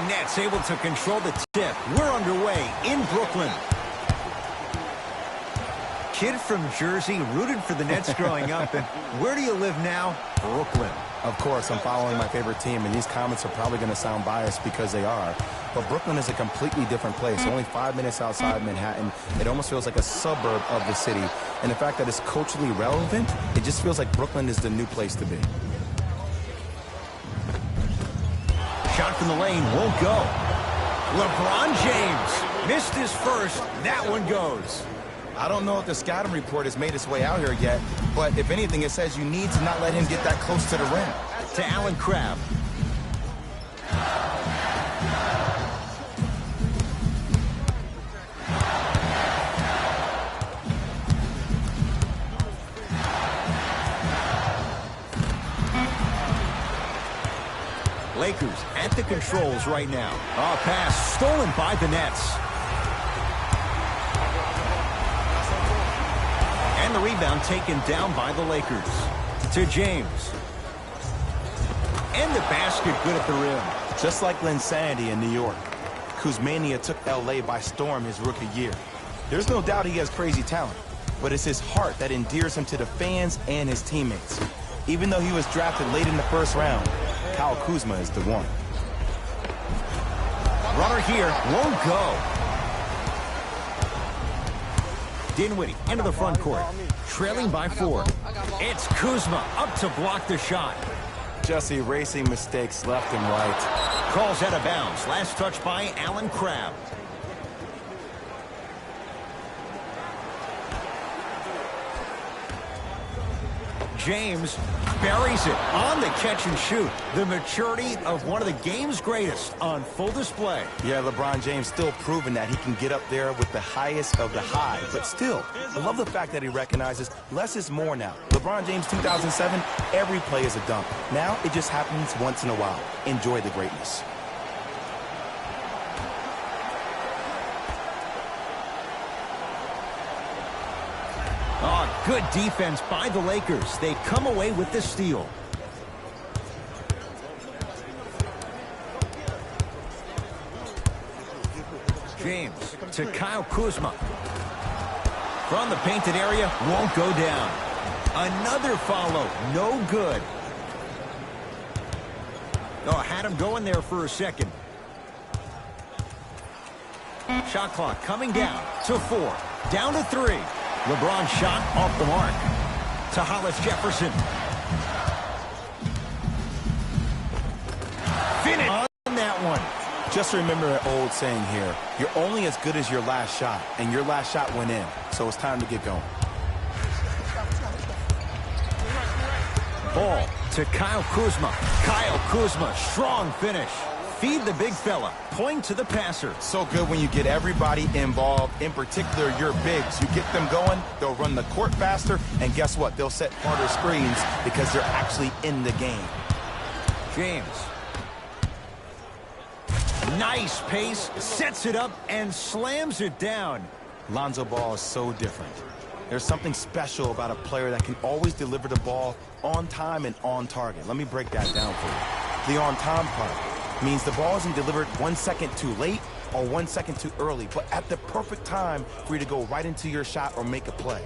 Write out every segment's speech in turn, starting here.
Nets able to control the tip. We're underway in Brooklyn. Kid from Jersey, rooted for the Nets growing up. And where do you live now? Brooklyn. Of course, I'm following my favorite team, and these comments are probably going to sound biased because they are. But Brooklyn is a completely different place. Only 5 minutes outside Manhattan. It almost feels like a suburb of the city. And the fact that it's culturally relevant, it just feels like Brooklyn is the new place to be. Shot from the lane won't go. LeBron James missed his first. That one goes. I don't know if the scouting report has made its way out here yet, but if anything, it says you need to not let him get that close to the rim. To Allen Crabbe. Lakers at the controls right now. Oh, pass stolen by the Nets. And the rebound taken down by the Lakers. To James. And the basket good at the rim. Just like Linsanity in New York, Kuzmania took L.A. by storm his rookie year. There's no doubt he has crazy talent, but it's his heart that endears him to the fans and his teammates. Even though he was drafted late in the first round, Kyle Kuzma is the one. Runner here won't go. Dinwiddie into the front court, trailing by 4. It's Kuzma up to block the shot. Just erasing mistakes left and right. Calls out of bounds. Last touch by Allen Crabbe. James buries it on the catch and shoot. The maturity of one of the game's greatest on full display. Yeah, LeBron James still proving that he can get up there with the highest of the high. But still, I love the fact that he recognizes less is more now. LeBron James 2007, every play is a dunk. Now it just happens once in a while. Enjoy the greatness. Oh, good defense by the Lakers. They come away with the steal. James to Kyle Kuzma. From the painted area, won't go down. Another follow, no good. Oh, had him going there for a second. Shot clock coming down to 4. Down to 3. LeBron shot off the mark. To Hollis Jefferson. Finish on that one. Just remember an old saying here. You're only as good as your last shot, and your last shot went in. So it's time to get going. Ball to Kyle Kuzma. Kyle Kuzma, strong finish. Feed the big fella. Point to the passer. So good when you get everybody involved, in particular your bigs. You get them going, they'll run the court faster, and guess what? They'll set harder screens because they're actually in the game. James. Nice pace, sets it up, and slams it down. Lonzo Ball is so different. There's something special about a player that can always deliver the ball on time and on target. Let me break that down for you. The on time part means the ball isn't delivered 1 second too late or 1 second too early, but at the perfect time for you to go right into your shot or make a play.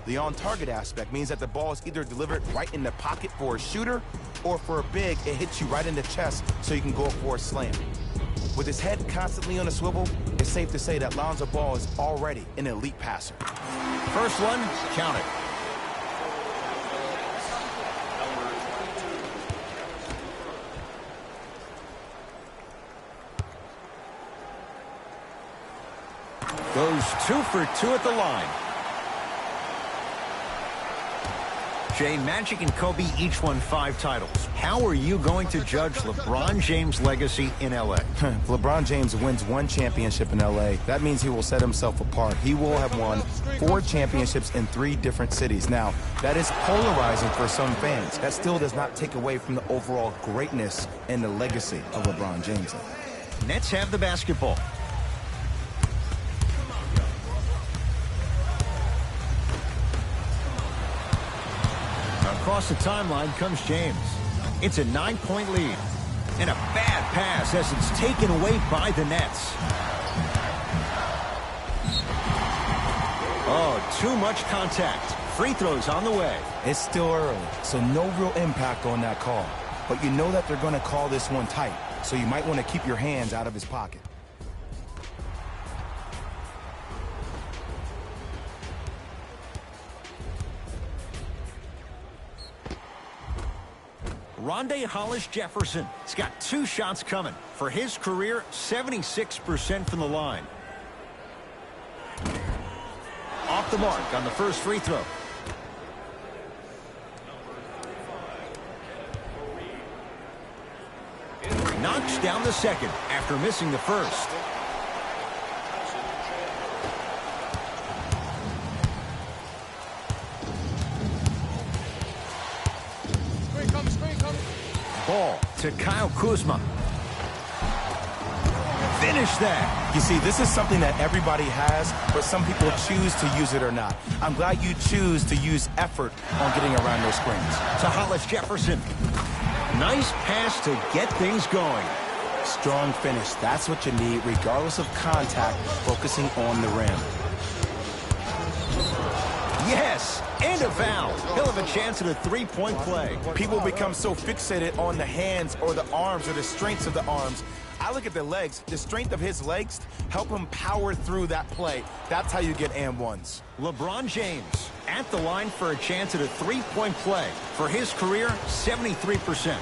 The on-target aspect means that the ball is either delivered right in the pocket for a shooter, or for a big, it hits you right in the chest so you can go for a slam. With his head constantly on a swivel, it's safe to say that Lonzo Ball is already an elite passer. First one, count it. Goes 2 for 2 at the line. Jay, Magic and Kobe each won 5 titles. How are you going to judge LeBron James' legacy in L.A.? LeBron James wins 1 championship in L.A. That means he will set himself apart. He will have won 4 championships in 3 different cities. Now, that is polarizing for some fans. That still does not take away from the overall greatness and the legacy of LeBron James. Nets have the basketball. Across the timeline comes James. It's a 9-point lead. And a bad pass as it's taken away by the Nets. Oh, too much contact. Free throws on the way. It's still early, so no real impact on that call. But you know that they're going to call this one tight, so you might want to keep your hands out of his pocket. Rondae Hollis-Jefferson has got 2 shots coming. For his career, 76% from the line. Off the mark on the first free throw. Knocks down the second after missing the first. Ball to Kyle Kuzma. Finish that. You see, this is something that everybody has, but some people choose to use it or not. I'm glad you choose to use effort on getting around those screens. To Hollis-Jefferson. Nice pass to get things going. Strong finish. That's what you need, regardless of contact, focusing on the rim. Yes, and a foul. He'll have a chance at a three-point play. People become so fixated on the hands or the arms or the strengths of the arms. I look at the legs. The strength of his legs help him power through that play. That's how you get and ones. LeBron James at the line for a chance at a three-point play. For his career, 73%.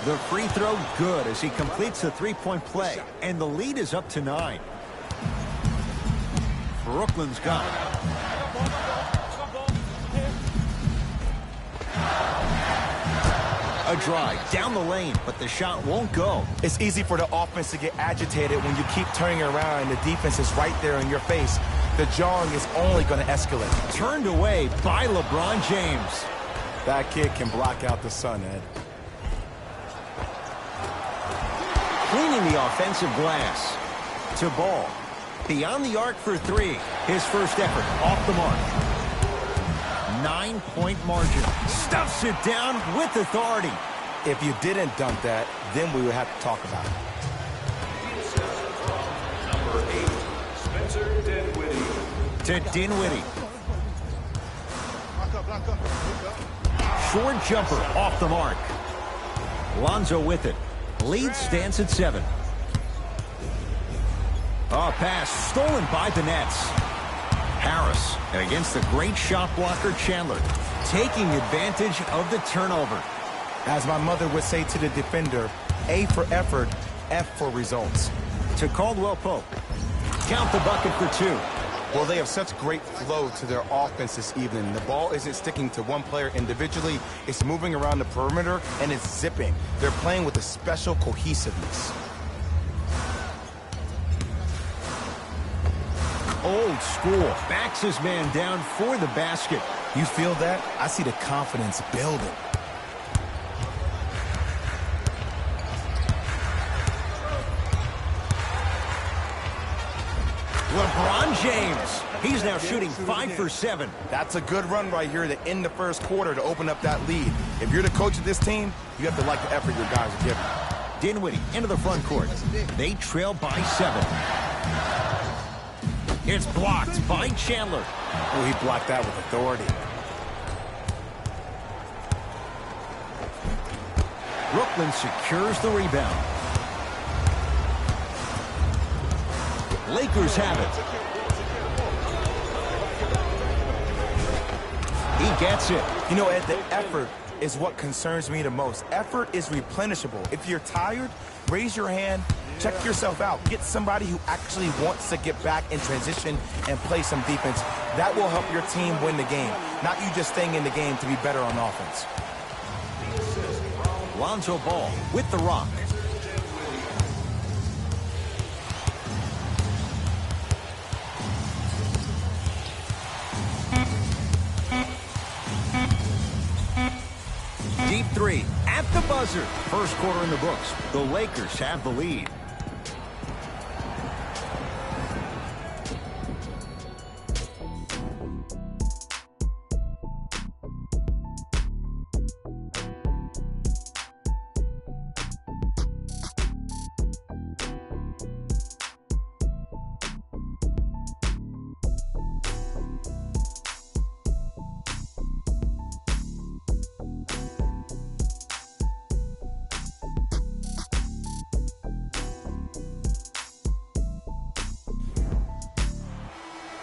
The free throw good as he completes the three-point play, and the lead is up to 9. Brooklyn's got it. A drive down the lane, but the shot won't go. It's easy for the offense to get agitated when you keep turning around and the defense is right there in your face. The jawing is only going to escalate. Turned away by LeBron James. That kid can block out the sun, Ed. Cleaning the offensive glass. To Ball. Beyond the arc for 3. His first effort off the mark. 9-point margin. Stuffs it down with authority. If you didn't dunk that, then we would have to talk about it. Number 8, Spencer Dinwiddie. To Dinwiddie. Short jumper off the mark. Lonzo with it. Lead stands at 7. A pass stolen by the Nets. Harris against the great shot blocker Chandler, taking advantage of the turnover. As my mother would say to the defender, A for effort, F for results. To Caldwell Pope. Count the bucket for 2. Well, they have such great flow to their offense this evening. The ball isn't sticking to one player individually. It's moving around the perimeter, and it's zipping. They're playing with a special cohesiveness. Old school. Backs his man down for the basket. You feel that? I see the confidence building. LeBron James. He's now shooting 5 for 7. That's a good run right here to end the first quarter to open up that lead. If you're the coach of this team, you have to like the effort your guys are giving. Dinwiddie into the front court. They trail by 7. It's blocked by Chandler. Oh, he blocked that with authority. Brooklyn secures the rebound. Lakers have it. He gets it. You know, Ed, the effort is what concerns me the most. Effort is replenishable. If you're tired, raise your hand, check yourself out. Get somebody who actually wants to get back in transition and play some defense. That will help your team win the game, not you just staying in the game to be better on offense. Lonzo Ball with the rock. Deep 3 at the buzzer. First quarter in the books. The Lakers have the lead.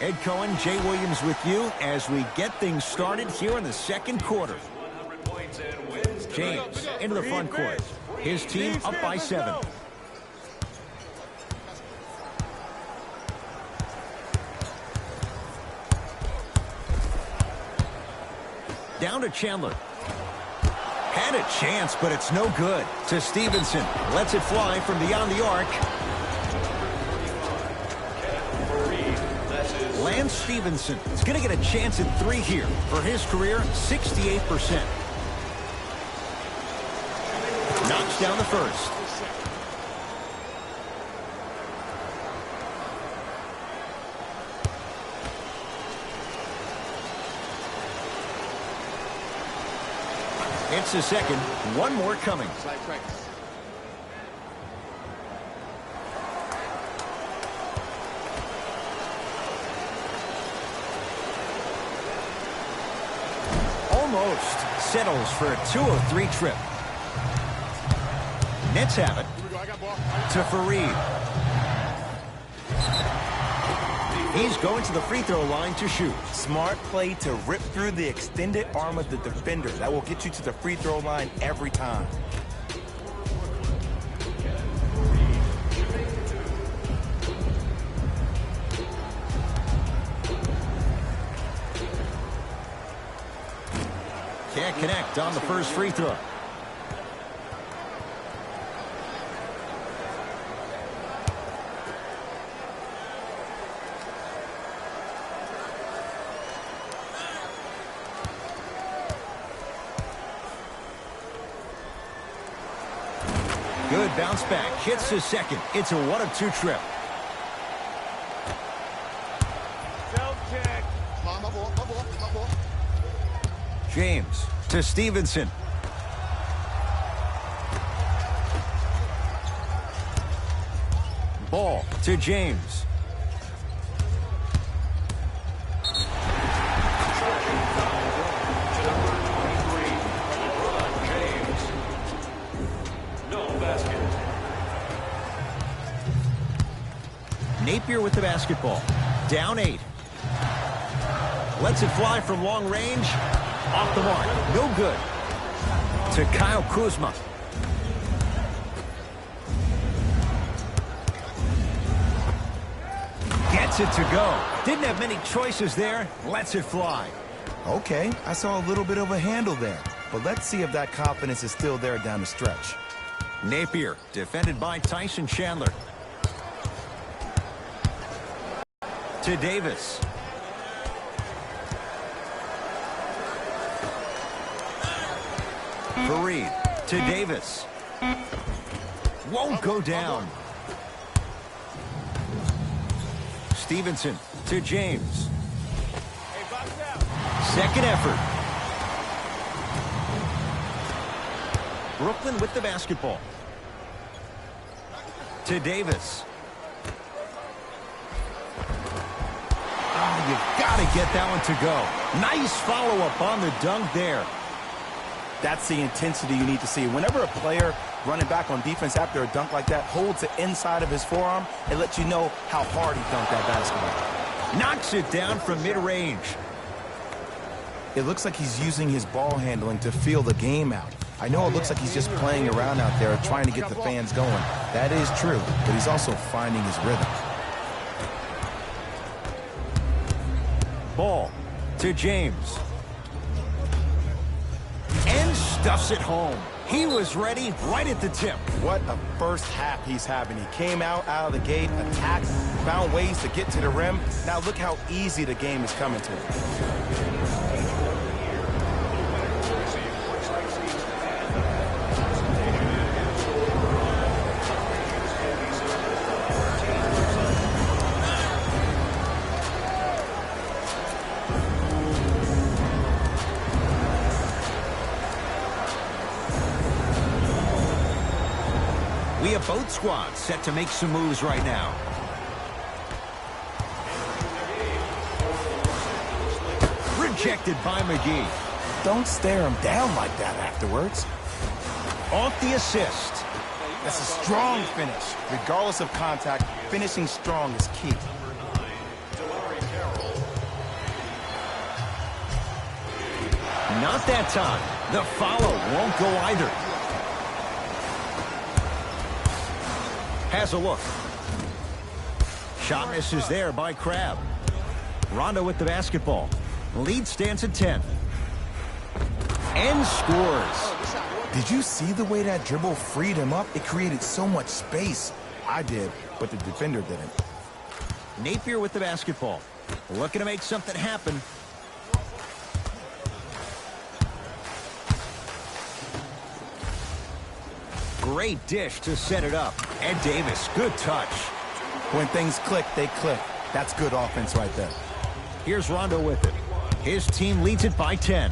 Ed Cohen, Jay Williams with you as we get things started here in the second quarter. James into the front court. His team up by 7. Down to Chandler. Had a chance, but it's no good. To Stevenson. Lets it fly from beyond the arc. Lance Stevenson is going to get a chance at 3 here. For his career, 68%. Knocks down the first. It's the second. One more coming. Almost settles for a 2-of-3 trip. Nets have it. To Fareed. He's going to the free throw line to shoot. Smart play to rip through the extended arm of the defender. That will get you to the free throw line every time. Can't connect on the first free throw. Good bounce back. Hits his second. It's a 1-of-2 trip. James to Stevenson. Ball to James. Napier with the basketball. Down 8. Lets it fly from long range. Off the mark. No good. To Kyle Kuzma. Gets it to go. Didn't have many choices there. Lets it fly. Okay, I saw a little bit of a handle there. But let's see if that confidence is still there down the stretch. Napier, defended by Tyson Chandler. To Davis. Fareed to Davis. Won't go down. Stevenson to James. Second effort. Brooklyn with the basketball. To Davis. You've got to get that one to go. Nice follow-up on the dunk there. That's the intensity you need to see. Whenever a player running back on defense after a dunk like that holds the inside of his forearm, it lets you know how hard he dunked that basketball. Knocks it down from mid-range. It looks like he's using his ball handling to feel the game out. I know it looks like he's just playing around out there trying to get the fans going. That is true, but he's also finding his rhythm. Ball to James. And stuffs it home. He was ready right at the tip. What a first half he's having. He came out of the gate, attacked, found ways to get to the rim. Now look how easy the game is coming to him. We have both squads set to make some moves right now. Rejected by McGee. Don't stare him down like that afterwards. Off the assist. That's a strong finish. Regardless of contact, finishing strong is key. Not that time. The follow won't go either. Has a look. Shot misses there by Crabbe. Rondo with the basketball. Lead stands at 10. And scores. Did you see the way that dribble freed him up? It created so much space. I did, but the defender didn't. Napier with the basketball. Looking to make something happen. Great dish to set it up. Ed Davis, good touch. When things click, they click. That's good offense right there. Here's Rondo with it. His team leads it by 10.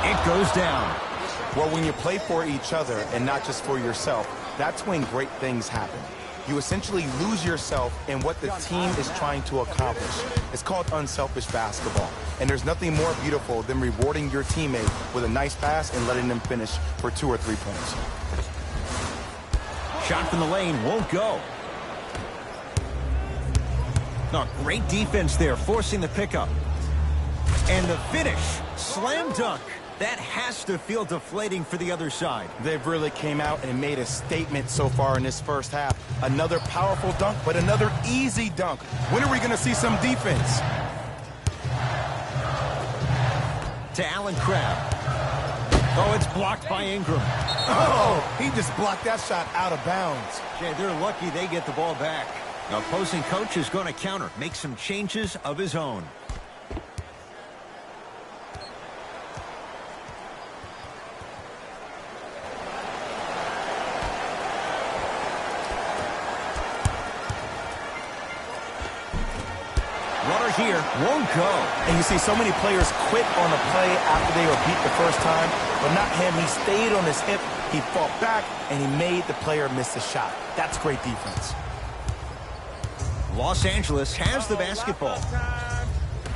It goes down. Well, when you play for each other and not just for yourself, that's when great things happen. You essentially lose yourself in what the team is trying to accomplish. It's called unselfish basketball. And there's nothing more beautiful than rewarding your teammate with a nice pass and letting them finish for 2 or 3 points. Shot from the lane won't go. No, great defense there, forcing the pickup. And the finish, slam dunk. That has to feel deflating for the other side. They've really came out and made a statement so far in this first half. Another powerful dunk, but another easy dunk. When are we going to see some defense? To Allen Crabbe. Oh, it's blocked by Ingram. Oh, he just blocked that shot out of bounds. Jay, they're lucky they get the ball back. The opposing coach is going to counter, make some changes of his own. Runner here, won't go. And you see so many players quit on a play after they were beat the first time, but not him. He stayed on his hip, he fought back, and he made the player miss the shot. That's great defense. Los Angeles has the basketball.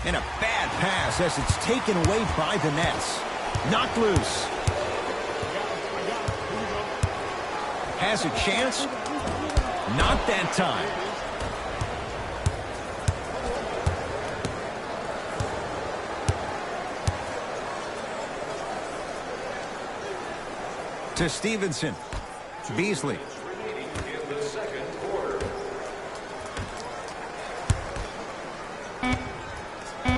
And a bad pass as it's taken away by the Nets. Knocked loose. Has a chance. Not that time. To Stevenson. Beasley.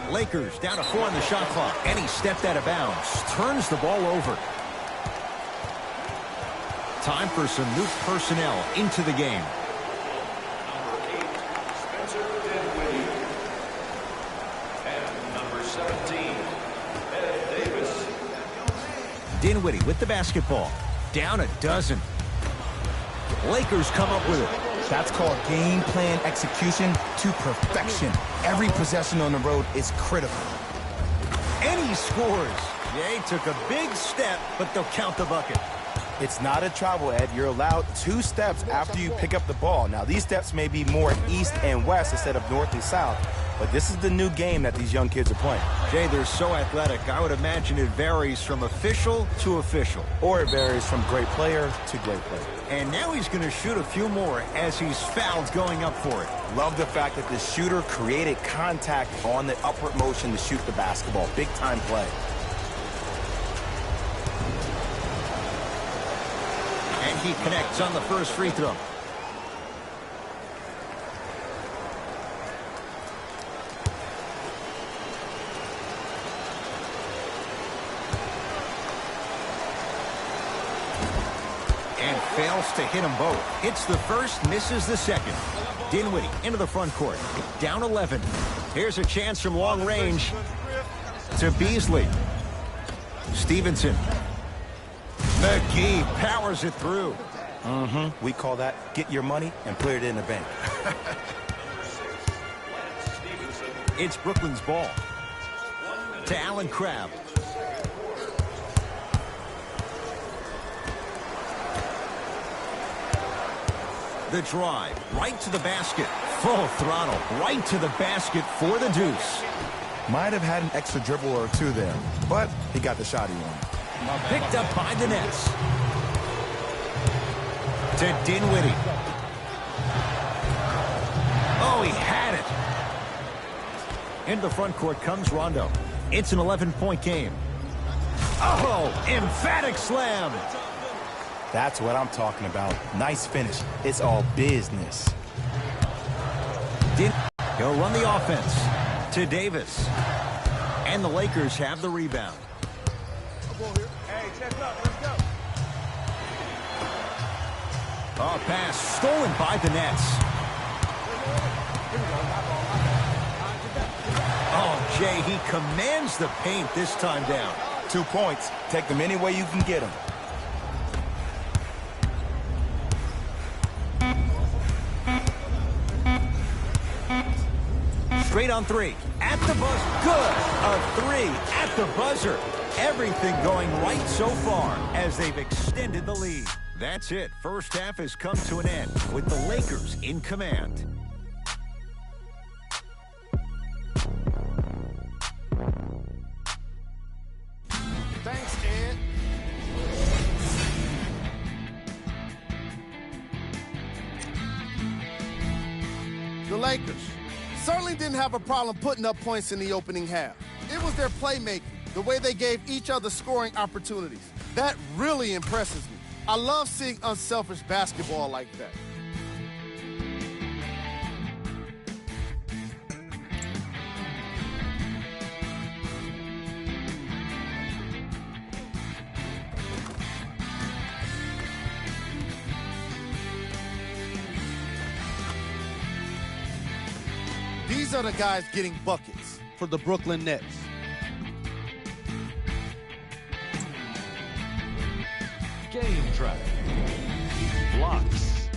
Lakers down to 4 on the shot clock. And he stepped out of bounds. Turns the ball over. Time for some new personnel into the game. Number 8, Spencer Dinwiddie. And number 17, Ed Davis. Dinwiddie with the basketball. Down a dozen. Lakers come up with it. That's called game plan execution to perfection. Every possession on the road is critical. And he scores. Jay took a big step, but they'll count the bucket. It's not a travel, Ed. You're allowed 2 steps after you pick up the ball. Now, these steps may be more east and west instead of north and south, but this is the new game that these young kids are playing. Jay, they're so athletic. I would imagine it varies from official to official. Or it varies from great player to great player. And now he's going to shoot a few more as he's fouled going up for it. Love the fact that the shooter created contact on the upward motion to shoot the basketball. Big time play. And he connects on the first free throw. And fails to hit them both. Hits the first, misses the second. Dinwiddie into the front court. Down 11. Here's a chance from long range to Beasley. Stevenson. McGee powers it through. We call that get your money and put it in the bank. It's Brooklyn's ball. To Allen Crabbe. The drive, right to the basket. Full throttle, right to the basket for the deuce. Might have had an extra dribble or 2 there, but he got the shot he wanted. Picked up by the Nets. To Dinwiddie. Oh, he had it. Into the front court comes Rondo. It's an 11-point game. Oh, emphatic slam. That's what I'm talking about. Nice finish. It's all business. He'll run the offense to Davis. And the Lakers have the rebound. Hey, check up. Let's go. A pass stolen by the Nets. Oh, Jay, he commands the paint this time down. 2 points. Take them any way you can get them. Straight on three. At the buzzer. Good. A three at the buzzer. Everything going right so far as they've extended the lead. That's it. First half has come to an end with the Lakers in command. Thanks, Ed. The Lakers certainly didn't have a problem putting up points in the opening half. It was their playmaking, the way they gave each other scoring opportunities. That really impresses me. I love seeing unselfish basketball like that. These are the guys getting buckets for the Brooklyn Nets. Game track. Blocks.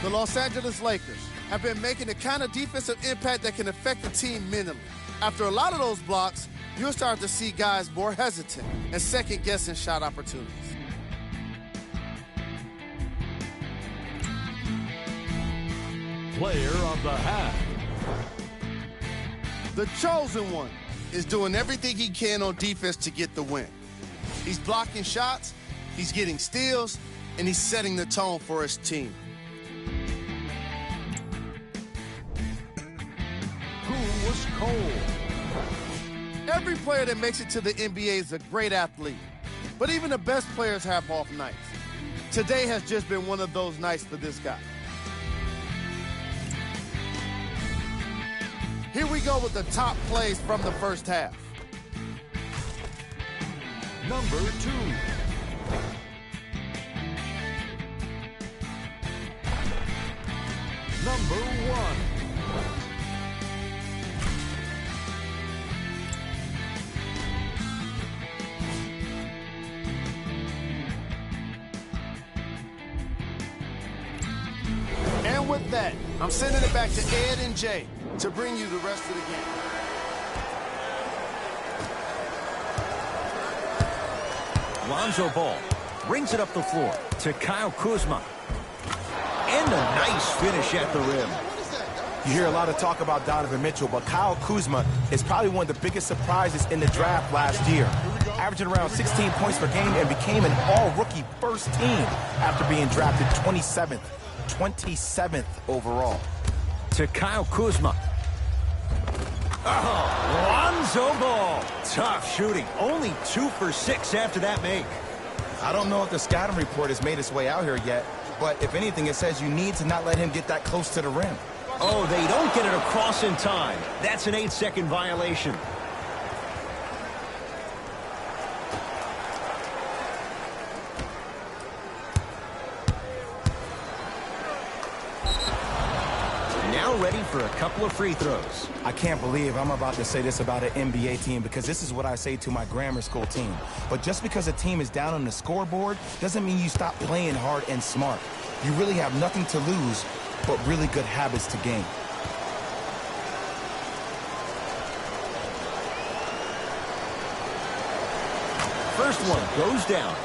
The Los Angeles Lakers have been making the kind of defensive impact that can affect the team mentally. After a lot of those blocks, you'll start to see guys more hesitant and second-guessing shot opportunities. Player of the half. The chosen one is doing everything he can on defense to get the win. He's blocking shots, he's getting steals, and he's setting the tone for his team. Who was cold? Every player that makes it to the NBA is a great athlete, but even the best players have off nights. Today has just been one of those nights for this guy. Here we go with the top plays from the first half. Number 2. Number 1. And with that, I'm sending it back to Ed and Jay to bring you the rest of the game. Lonzo Ball brings it up the floor to Kyle Kuzma. And a nice finish at the rim. You hear a lot of talk about Donovan Mitchell, but Kyle Kuzma is probably one of the biggest surprises in the draft last year. Averaging around 16 points per game and became an all-rookie first team after being drafted 27th overall. To Kyle Kuzma. Oh, Lonzo Ball. Tough shooting. Only 2 for 6 after that make. I don't know if the scouting report has made its way out here yet, but if anything, it says you need to not let him get that close to the rim. Oh, they don't get it across in time. That's an 8-second violation. Now ready for a couple of free throws. I can't believe I'm about to say this about an NBA team because this is what I say to my grammar school team. But just because a team is down on the scoreboard doesn't mean you stop playing hard and smart. You really have nothing to lose but really good habits to gain. First one goes down.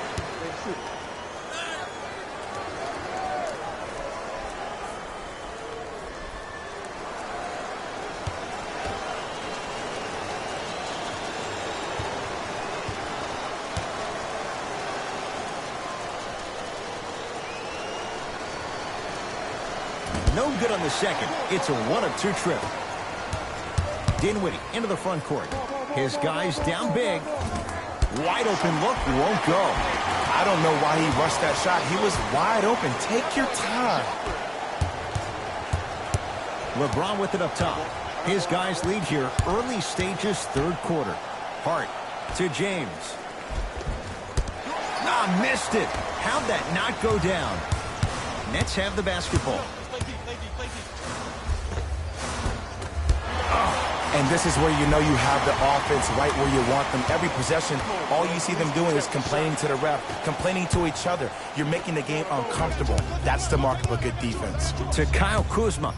No good on the second. It's a 1 of 2 trip. Dinwiddie into the front court. His guys down big. Wide open look, won't go. I don't know why he rushed that shot. He was wide open. Take your time. LeBron with it up top. His guys lead here early stages, third quarter. Hart to James. Missed it. How'd that not go down? Nets have the basketball. And this is where you know you have the offense right where you want them. Every possession, all you see them doing is complaining to the ref, complaining to each other. You're making the game uncomfortable. That's the mark of a good defense. To Kyle Kuzma.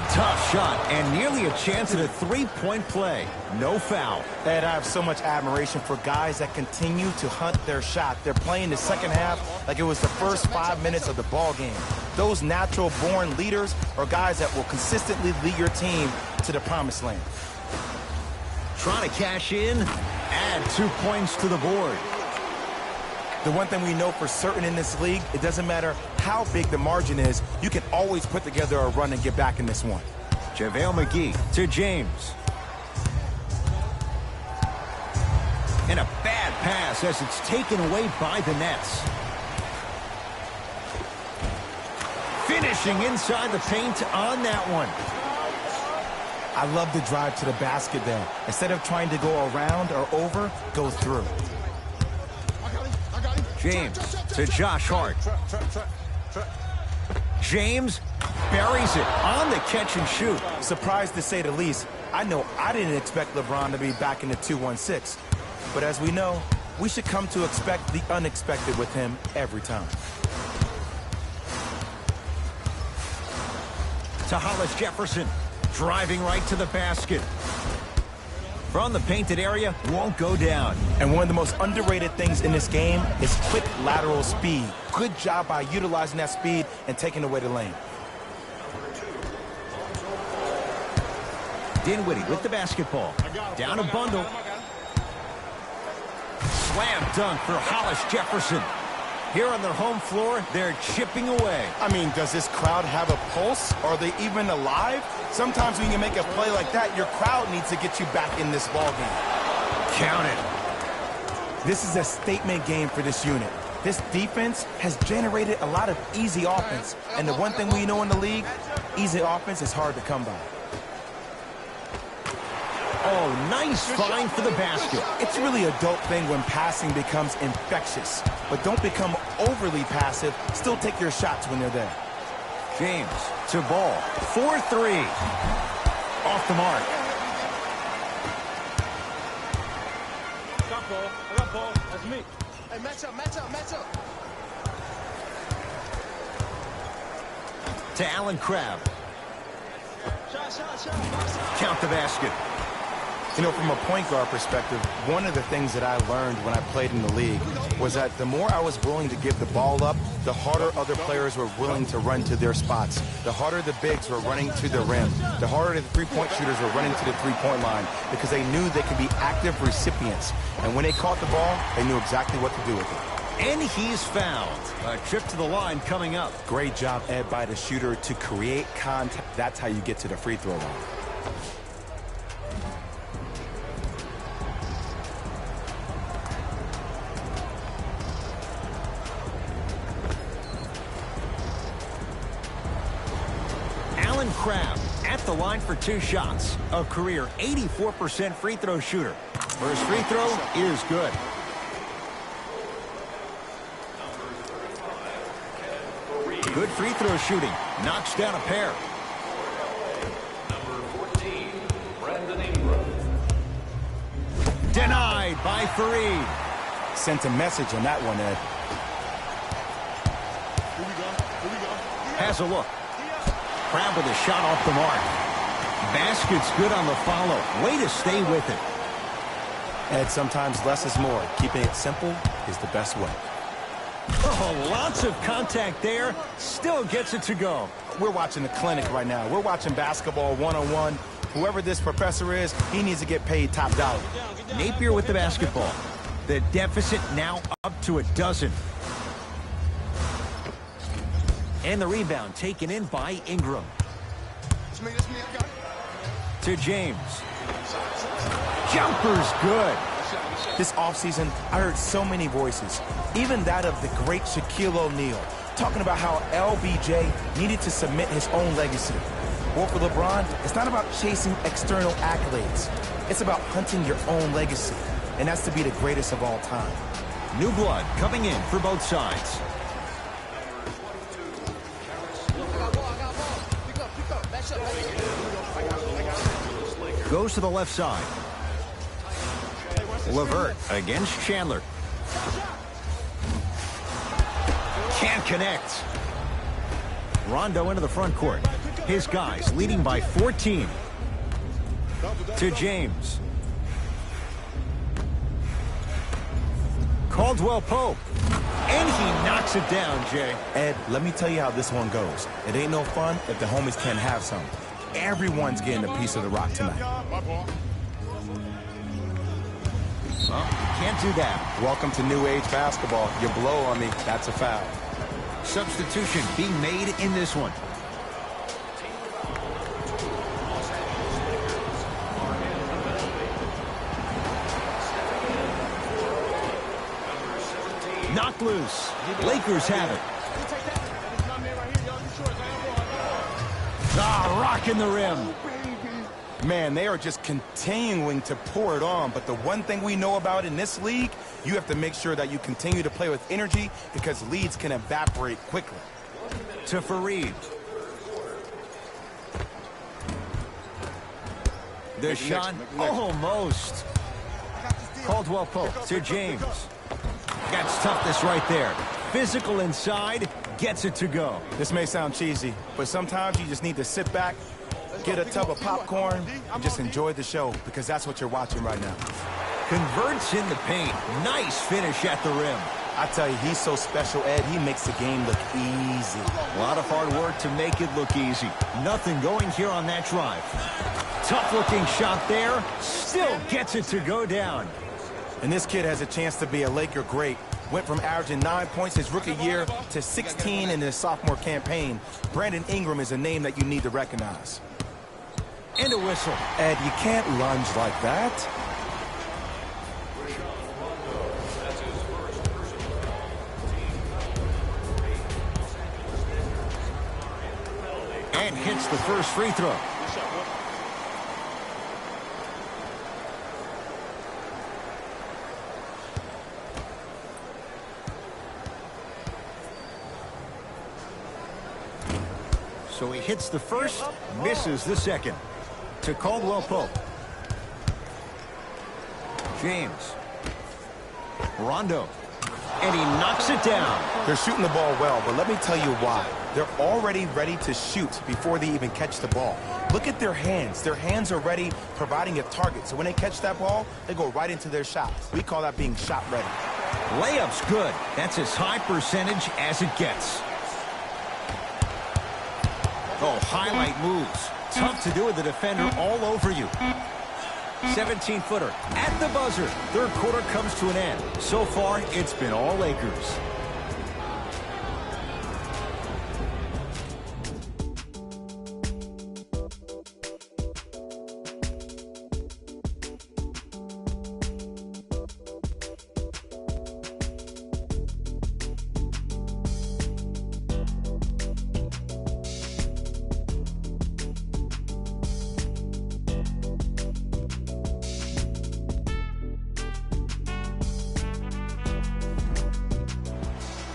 Tough shot and nearly a chance at a three-point play. No foul. Ed, I have so much admiration for guys that continue to hunt their shot. They're playing the second half like it was the first 5 minutes of the ball game. Those natural-born leaders are guys that will consistently lead your team to the promised land. Trying to cash in, add 2 points to the board. The one thing we know for certain in this league, it doesn't matter how big the margin is, you can always put together a run and get back in this one. JaVale McGee to James. And a bad pass as it's taken away by the Nets. Finishing inside the paint on that one. I love the drive to the basket there. Instead of trying to go around or over, go through. James to Josh Hart. James buries it on the catch and shoot. Surprised to say the least. I know I didn't expect LeBron to be back in the 2-1-6. But as we know, we should come to expect the unexpected with him every time. To Hollis Jefferson. Driving right to the basket. From the painted area, won't go down. And one of the most underrated things in this game is quick lateral speed. Good job by utilizing that speed and taking away the lane. Dinwiddie with the basketball. Down a bundle. Slam dunk for Hollis Jefferson. Here on their home floor, they're chipping away. I mean, does this crowd have a pulse? Are they even alive? Sometimes when you make a play like that, your crowd needs to get you back in this ball game. Count it. This is a statement game for this unit. This defense has generated a lot of easy offense. And the one thing we know in the league, easy offense is hard to come by. Oh, nice find for the basket. It's really a dope thing when passing becomes infectious. But don't become overly passive. Still take your shots when they're there. James to Ball. 4-3. Off the mark. Got ball. I got ball. That's me. Hey, match up, match up, match up. To Allen Crabbe. Shot. Count the basket. You know, from a point guard perspective, one of the things that I learned when I played in the league was that the more I was willing to give the ball up, the harder other players were willing to run to their spots. The harder the bigs were running to the rim. The harder the three-point shooters were running to the three-point line because they knew they could be active recipients. And when they caught the ball, they knew exactly what to do with it. And he's fouled. A trip to the line coming up. Great job, Ed, by the shooter to create contact. That's how you get to the free throw line. Allen Crabbe at the line for 2 shots. A career 84% free throw shooter. First free throw is good. Good free throw shooting. Knocks down a pair. Number 14, Brandon Ingram. Denied by Fareed. Sent a message on that one, Ed. Has a look. Crabbe with a shot off the mark. Basket's good on the follow. Way to stay with it. Ed, sometimes less is more. Keeping it simple is the best way. Oh, lots of contact there. Still gets it to go. We're watching a clinic right now. We're watching basketball one-on-one. Whoever this professor is, he needs to get paid top dollar. Napier with the basketball. The deficit now up to 12. And the rebound taken in by Ingram. It's me, I got it. To James. Jumper's good. This offseason, I heard so many voices, even that of the great Shaquille O'Neal, talking about how LBJ needed to submit his own legacy. Well, for LeBron, it's not about chasing external accolades. It's about hunting your own legacy, and that's to be the greatest of all time. New blood coming in for both sides. Goes to the left side. LeVert against Chandler. Can't connect. Rondo into the front court. His guys leading by 14. To James. Caldwell Pope. And he knocks it down, Jay. Ed, let me tell you how this one goes. It ain't no fun if the homies can't have some. Everyone's getting a piece of the rock tonight. Well, can't do that. Welcome to new age basketball. You blow on me, that's a foul. Substitution being made in this one. Knocked loose. Lakers have it. Rocking the rim. Man, they are just continuing to pour it on, but the one thing we know about in this league, you have to make sure that you continue to play with energy because leads can evaporate quickly. To Fareed. The shot almost. Caldwell Pope to James. Got toughness right there. Physical inside, gets it to go. This may sound cheesy, but sometimes you just need to sit back, get a tub of popcorn, and just enjoy the show because that's what you're watching right now. Converts in the paint. Nice finish at the rim. I tell you, he's so special, Ed. He makes the game look easy. A lot of hard work to make it look easy. Nothing going here on that drive. Tough-looking shot there. Still gets it to go down. And this kid has a chance to be a Laker great. Went from averaging 9 points his rookie year to 16 in his sophomore campaign. Brandon Ingram is a name that you need to recognize. And a whistle. Ed, you can't lunge like that. And hits the first free throw. So he hits the first, misses the second. To Caldwell Pope. James. Rondo. And he knocks it down. They're shooting the ball well, but let me tell you why. They're already ready to shoot before they even catch the ball. Look at their hands. Their hands are ready, providing a target. So when they catch that ball, they go right into their shots. We call that being shot ready. Layup's good. That's as high percentage as it gets. Oh, highlight moves. Tough to do with the defender all over you. 17-footer at the buzzer. Third quarter comes to an end. So far, it's been all Lakers.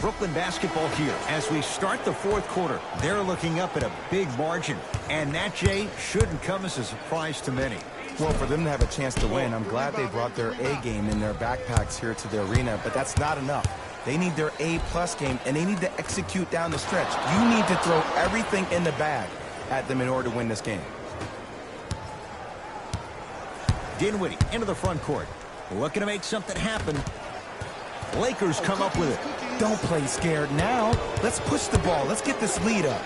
Brooklyn basketball here as we start the fourth quarter. They're looking up at a big margin, and that, Jay, shouldn't come as a surprise to many. Well, for them to have a chance to win, I'm glad they brought their A game in their backpacks here to the arena, but that's not enough. They need their A-plus game, and they need to execute down the stretch. You need to throw everything in the bag at them in order to win this game. Dinwiddie into the front court. Looking to make something happen. Lakers come up with it. Don't play scared now. Let's push the ball. Let's get this lead up.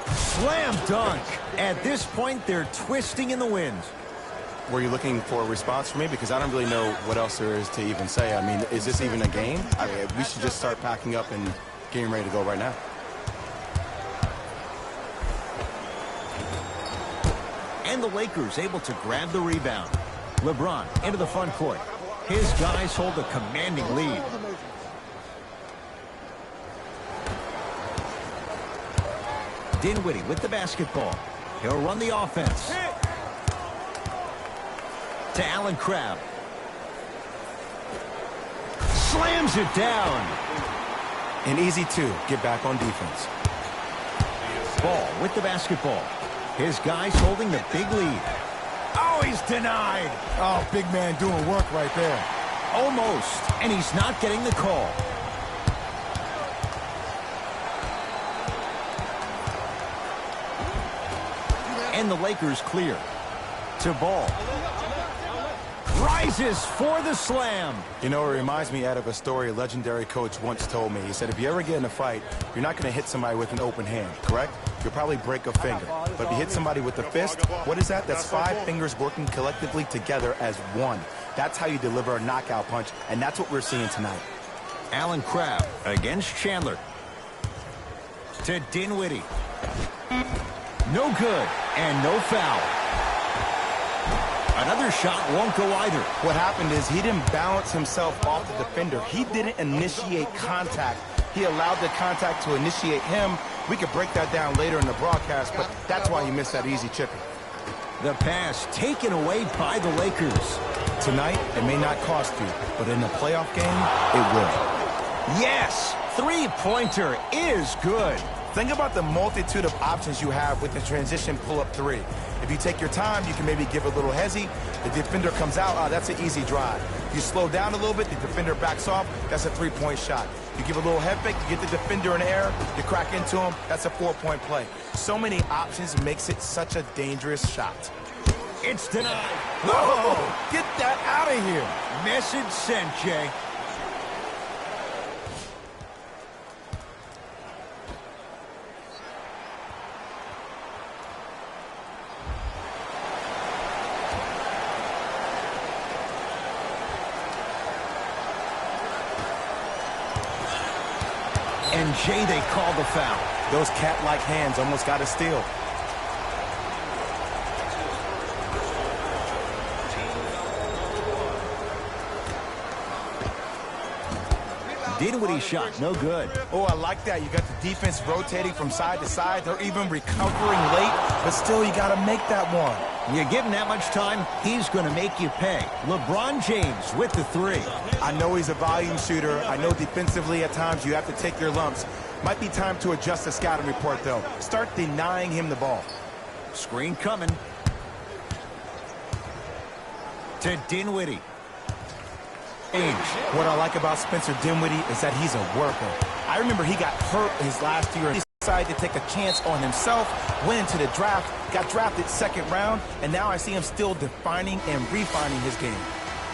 Slam dunk. At this point, they're twisting in the wind. Were you looking for a response from me? Because I don't really know what else there is to even say. I mean, is this even a game? I mean, we should just start packing up and getting ready to go right now. And the Lakers able to grab the rebound. LeBron into the front court. His guys hold a commanding lead. Dinwiddie with the basketball. He'll run the offense. To Allen Crabbe. Slams it down. And easy two. Get back on defense. Ball with the basketball. His guys holding the big lead. Oh, he's denied. Oh, big man doing work right there. Almost. And he's not getting the call. And the Lakers clear. To Ball. Rises for the slam. You know, it reminds me of a story a legendary coach once told me. He said, if you ever get in a fight, you're not going to hit somebody with an open hand, correct? You'll probably break a finger. But if you hit somebody with a fist, what is that? That's 5 fingers working collectively together as one. That's how you deliver a knockout punch, and that's what we're seeing tonight. Allen Crabbe against Chandler. To Dinwiddie. No good, and no foul. Another shot won't go either. What happened is he didn't balance himself off the defender. He didn't initiate contact. He allowed the contact to initiate him. We could break that down later in the broadcast, but that's why he missed that easy chipper. The pass taken away by the Lakers. Tonight, it may not cost you, but in a playoff game, it will. Yes, three-pointer is good. Think about the multitude of options you have with the transition pull-up three. If you take your time, you can maybe give a little hezzy. The defender comes out, that's an easy drive. You slow down a little bit, the defender backs off, that's a three-point shot. You give a little head fake, you get the defender in the air, you crack into him, that's a 4-point play. So many options makes it such a dangerous shot. It's denied. Whoa! Get that out of here. Message sent, Jay. And Jay, they call the foul. Those cat-like hands almost got a steal. Dinwiddie shot, no good. Oh, I like that. You got the defense rotating from side to side. They're even recovering late, but still you got to make that one. You give him that much time, he's going to make you pay. LeBron James with the three. I know he's a volume shooter. I know defensively at times you have to take your lumps. Might be time to adjust the scouting report, though. Start denying him the ball. Screen coming. To Dinwiddie. What I like about Spencer Dinwiddie is that he's a worker. I remember he got hurt his last year. He decided to take a chance on himself, went into the draft, got drafted second round, and now I see him still defining and refining his game.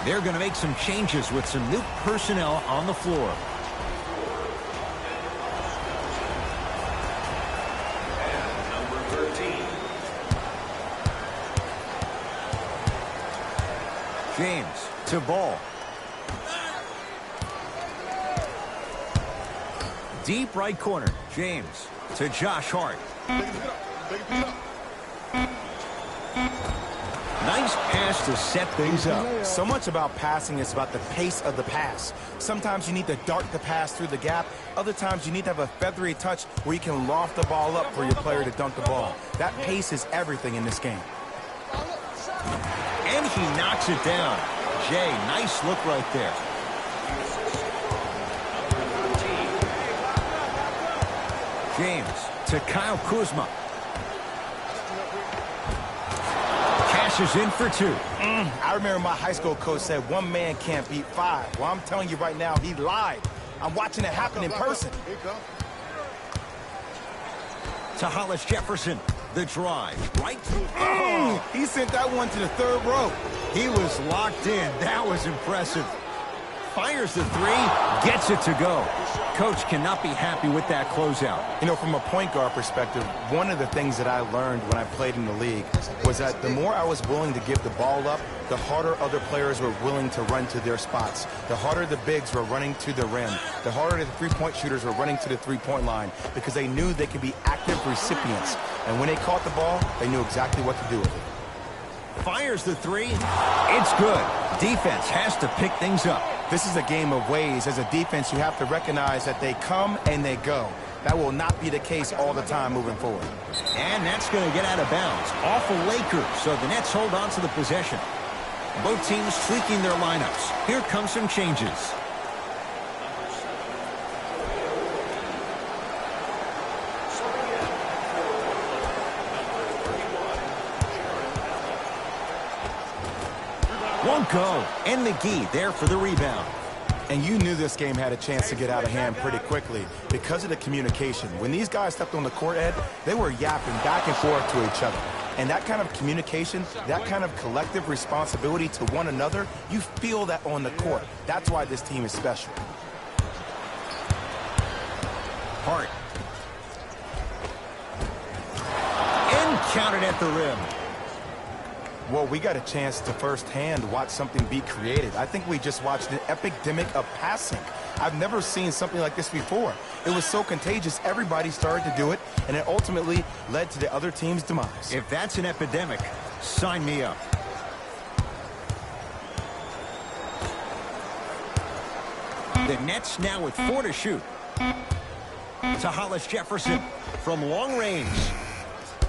They're going to make some changes with some new personnel on the floor. And number 13. James to Ball. Deep right corner. James to Josh Hart. Nice pass to set things up. So much about passing is about the pace of the pass. Sometimes you need to dart the pass through the gap. Other times you need to have a feathery touch where you can loft the ball up for your player to dunk the ball. That pace is everything in this game. And he knocks it down. Jay, nice look right there. James to Kyle Kuzma. Cashes in for two. I remember my high school coach said one man can't beat five. Well, I'm telling you right now, he lied. I'm watching it happen in person. To Hollis Jefferson. The drive. Right. He sent that one to the third row. He was locked in. That was impressive. Fires the three. Gets it to go. Coach cannot be happy with that closeout. You know, from a point guard perspective, one of the things that I learned when I played in the league was that the more I was willing to give the ball up, the harder other players were willing to run to their spots. The harder the bigs were running to the rim. The harder the three-point shooters were running to the three-point line because they knew they could be active recipients. And when they caught the ball, they knew exactly what to do with it. Fires the three. It's good. Defense has to pick things up. This is a game of ways. As a defense, you have to recognize that they come and they go. That will not be the case all the time moving forward. And that's going to get out of bounds. Off of Lakers, so the Nets hold on to the possession. Both teams tweaking their lineups. Here come some changes. Won't go. And McGee there for the rebound. And you knew this game had a chance to get out of hand pretty quickly because of the communication. When these guys stepped on the court, Ed, they were yapping back and forth to each other. And that kind of communication, that kind of collective responsibility to one another, you feel that on the court. That's why this team is special. Hart. And counted at the rim. Well, we got a chance to firsthand watch something be created. I think we just watched an epidemic of passing. I've never seen something like this before. It was so contagious, everybody started to do it, and it ultimately led to the other team's demise. If that's an epidemic, sign me up. The Nets now with 4 to shoot. To Hollis Jefferson from long range.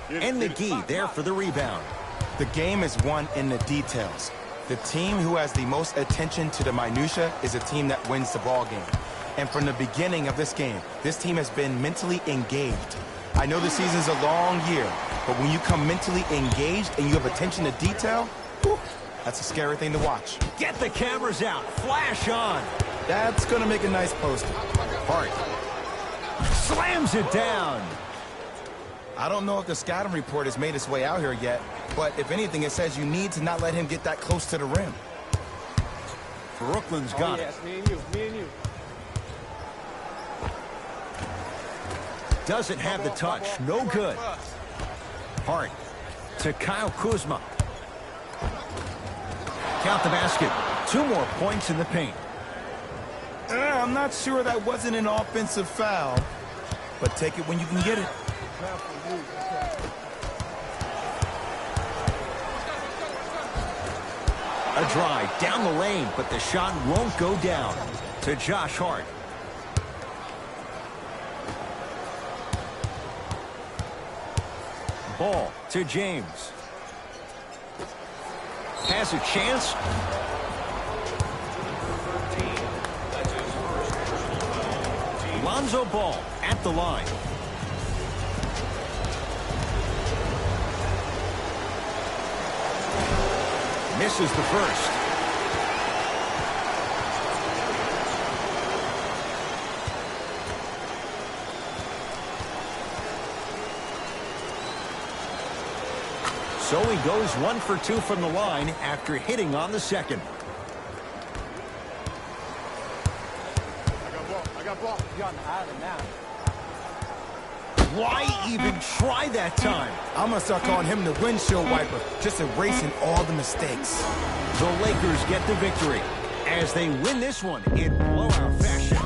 And McGee there for the rebound. The game is won in the details. The team who has the most attention to the minutia is a team that wins the ball game. And from the beginning of this game, this team has been mentally engaged. I know the season's a long year, but when you come mentally engaged and you have attention to detail, whew, that's a scary thing to watch. Get the cameras out. Flash on. That's going to make a nice poster. Hart slams it down. I don't know if the scouting report has made its way out here yet, but if anything, it says you need to not let him get that close to the rim. Brooklyn's got it. Me and you. Doesn't have the touch. No good. Hart to Kyle Kuzma. Count the basket. 2 more points in the paint. I'm not sure that wasn't an offensive foul, but take it when you can get it. A drive down the lane, but the shot won't go down. To Josh Hart. Ball to James. Has a chance. Lonzo Ball at the line. Misses the first. So he goes 1 for 2 from the line after hitting on the second. I got ball. You're on the island now. Why even try that time? I'm going to start calling him the windshield wiper, just erasing all the mistakes. The Lakers get the victory as they win this one in blowout fashion.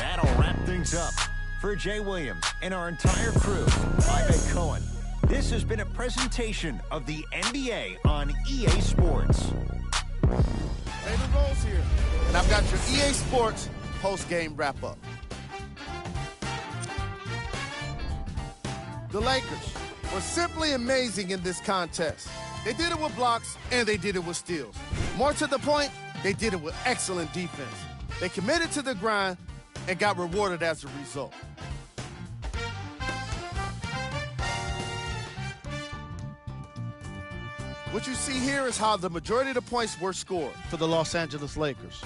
That'll wrap things up. For Jay Williams and our entire crew, I'm Ed Cohen. This has been a presentation of the NBA on EA Sports. David Rose here, and I've got your EA Sports post-game wrap-up. The Lakers were simply amazing in this contest. They did it with blocks, and they did it with steals. More to the point, they did it with excellent defense. They committed to the grind and got rewarded as a result. What you see here is how the majority of the points were scored for the Los Angeles Lakers.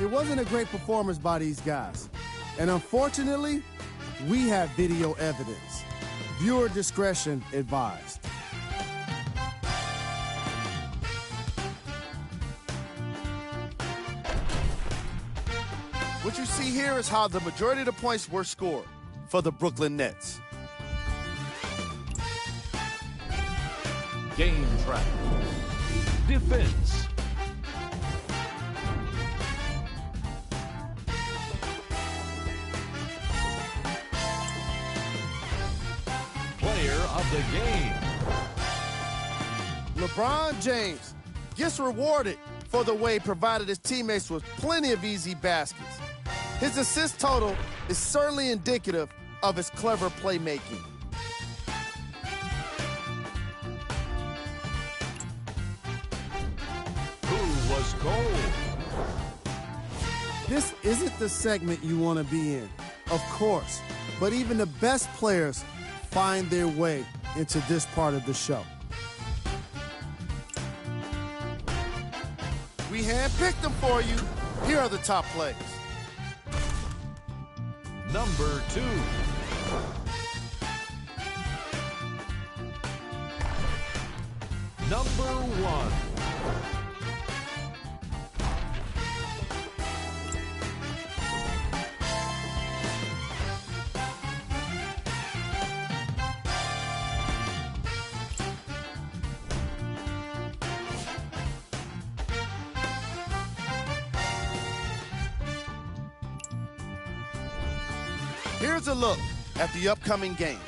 It wasn't a great performance by these guys. And unfortunately, we have video evidence. Viewer discretion advised. What you see here is how the majority of the points were scored for the Brooklyn Nets. Game track. Defense. Play player of the game. LeBron James gets rewarded for the way he provided his teammates with plenty of easy baskets. His assist total is certainly indicative of his clever playmaking. Who was cold? This isn't the segment you want to be in, of course, but even the best players find their way into this part of the show. We handpicked them for you. Here are the top plays. Number 2. Number 1. Here's a look at the upcoming games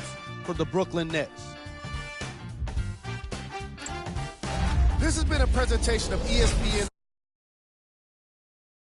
for the Brooklyn Nets. This has been a presentation of ESPN.